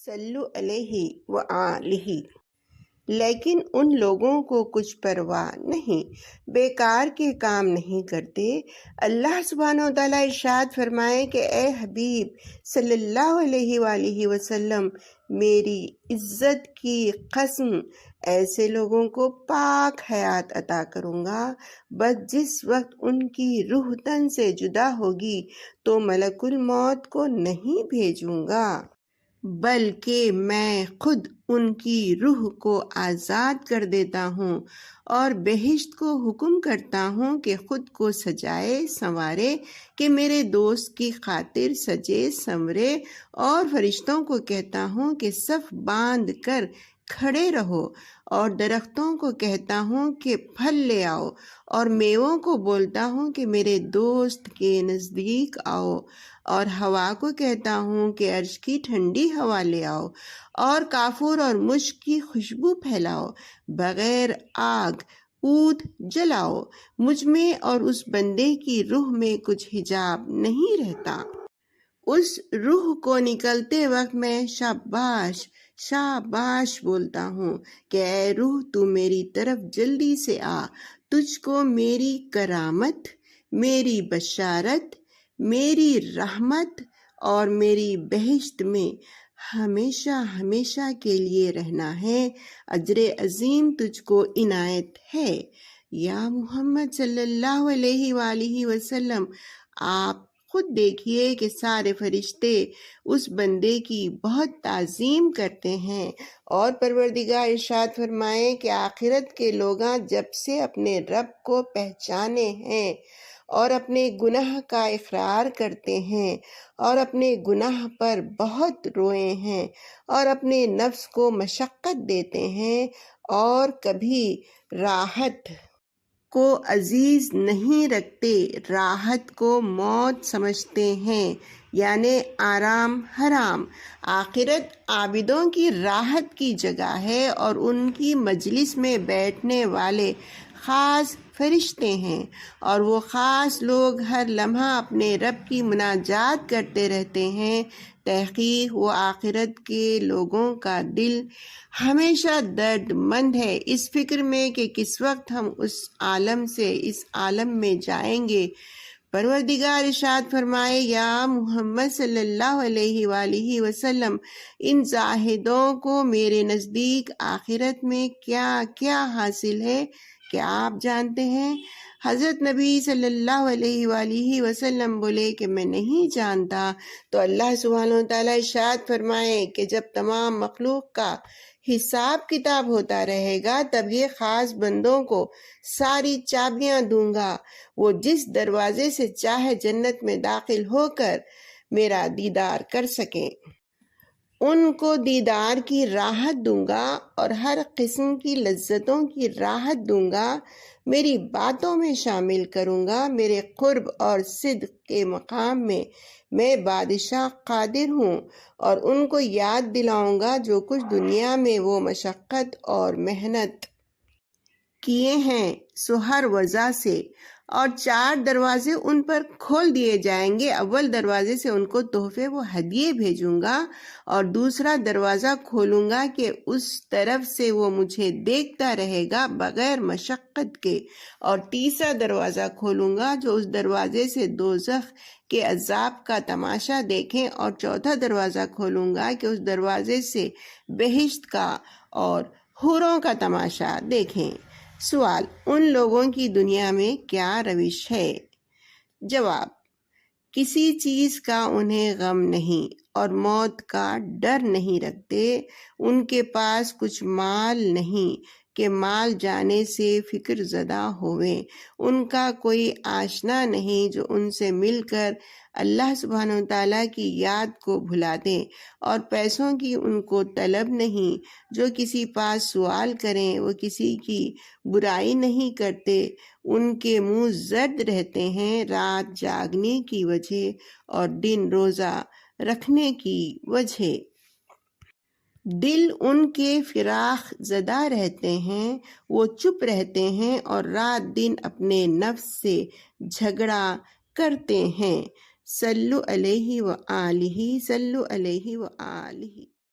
صلو علیہ وآلہ۔ لیکن ان لوگوں کو کچھ پرواہ نہیں، بیکار کے کام نہیں کرتے۔ اللہ سبحانہ و تعالیٰ ارشاد فرمائے کہ اے حبیب صلی اللہ علیہ وآلہ وسلم، میری عزت کی قسم ایسے لوگوں کو پاک حیات عطا کروں گا، بس جس وقت ان کی روح تن سے جدا ہوگی تو ملک الموت کو نہیں بھیجوں گا، بلکہ میں خود ان کی روح کو آزاد کر دیتا ہوں اور بہشت کو حکم کرتا ہوں کہ خود کو سجائے سنوارے، کہ میرے دوست کی خاطر سجے سنورے، اور فرشتوں کو کہتا ہوں کہ صف باندھ کر کھڑے رہو، اور درختوں کو کہتا ہوں کہ پھل لے آؤ، اور میووں کو بولتا ہوں کہ میرے دوست کے نزدیک آؤ، اور ہوا کو کہتا ہوں کہ عرش کی ٹھنڈی ہوا لے آؤ، اور کافور اور مشک کی خوشبو پھیلاؤ، بغیر آگ عود جلاؤ۔ مجھ میں اور اس بندے کی روح میں کچھ حجاب نہیں رہتا۔ اس روح کو نکلتے وقت میں شاباش شاباش بولتا ہوں کہ اے روح تو میری طرف جلدی سے آ، تجھ کو میری کرامت، میری بشارت، میری رحمت اور میری بہشت میں ہمیشہ ہمیشہ کے لیے رہنا ہے، اجر عظیم تجھ کو عنایت ہے۔ یا محمد صلی اللہ علیہ وآلہ وسلم، آپ خود دیکھیے کہ سارے فرشتے اس بندے کی بہت تعظیم کرتے ہیں، اور پروردگار ارشاد فرمائے کہ آخرت کے لوگاں جب سے اپنے رب کو پہچانے ہیں اور اپنے گناہ کا اقرار کرتے ہیں اور اپنے گناہ پر بہت روئے ہیں اور اپنے نفس کو مشقت دیتے ہیں اور کبھی راحت کو عزیز نہیں رکھتے، راحت کو موت سمجھتے ہیں، یعنی آرام حرام۔ آخرت عابدوں کی راحت کی جگہ ہے اور ان کی مجلس میں بیٹھنے والے خاص فرشتے ہیں، اور وہ خاص لوگ ہر لمحہ اپنے رب کی مناجات کرتے رہتے ہیں۔ تحقیق وہ آخرت کے لوگوں کا دل ہمیشہ درد مند ہے، اس فکر میں کہ کس وقت ہم اس عالم سے اس عالم میں جائیں گے۔ پروردگار ارشاد فرمائے یا محمد صلی اللہ علیہ وآلہ وسلم، ان زاہدوں کو میرے نزدیک آخرت میں کیا کیا حاصل ہے، کیا آپ جانتے ہیں؟ حضرت نبی صلی اللہ علیہ وآلہ وسلم بولے کہ میں نہیں جانتا۔ تو اللہ سبحانہ وتعالیٰ ارشاد فرمائے کہ جب تمام مخلوق کا حساب کتاب ہوتا رہے گا تب یہ خاص بندوں کو ساری چابیاں دوں گا، وہ جس دروازے سے چاہے جنت میں داخل ہو کر میرا دیدار کر سکیں۔ ان کو دیدار کی راحت دوں گا اور ہر قسم کی لذتوں کی راحت دوں گا، میری باتوں میں شامل کروں گا، میرے قرب اور صدق کے مقام میں میں بادشاہ قادر ہوں، اور ان کو یاد دلاؤں گا جو کچھ دنیا میں وہ مشقت اور محنت کیے ہیں سو ہر وجہ سے، اور 4 دروازے ان پر کھول دیے جائیں گے۔ اول دروازے سے ان کو تحفے و ہدیے بھیجوں گا، اور دوسرا دروازہ کھولوں گا کہ اس طرف سے وہ مجھے دیکھتا رہے گا بغیر مشقت کے، اور تیسرا دروازہ کھولوں گا جو اس دروازے سے دوزخ کے عذاب کا تماشا دیکھیں، اور چوتھا دروازہ کھولوں گا کہ اس دروازے سے بہشت کا اور حوروں کا تماشا دیکھیں۔ سوال: ان لوگوں کی دنیا میں کیا روش ہے؟ جواب: کسی چیز کا انہیں غم نہیں اور موت کا ڈر نہیں رکھتے۔ ان کے پاس کچھ مال نہیں کہ مال جانے سے فکر زدہ ہوئیں، ان کا کوئی آشنا نہیں جو ان سے مل کر اللہ سبحانہ وتعالیٰ کی یاد کو بھلا دیں، اور پیسوں کی ان کو طلب نہیں، جو کسی پاس سوال کریں وہ کسی کی برائی نہیں کرتے، ان کے منہ زرد رہتے ہیں رات جاگنے کی وجہ اور دن روزہ رکھنے کی وجہ۔ دل ان کے فراخ زدہ رہتے ہیں، وہ چپ رہتے ہیں اور رات دن اپنے نفس سے جھگڑا کرتے ہیں۔ صلو علیہ وآلہ، صلو علیہ وآلہ۔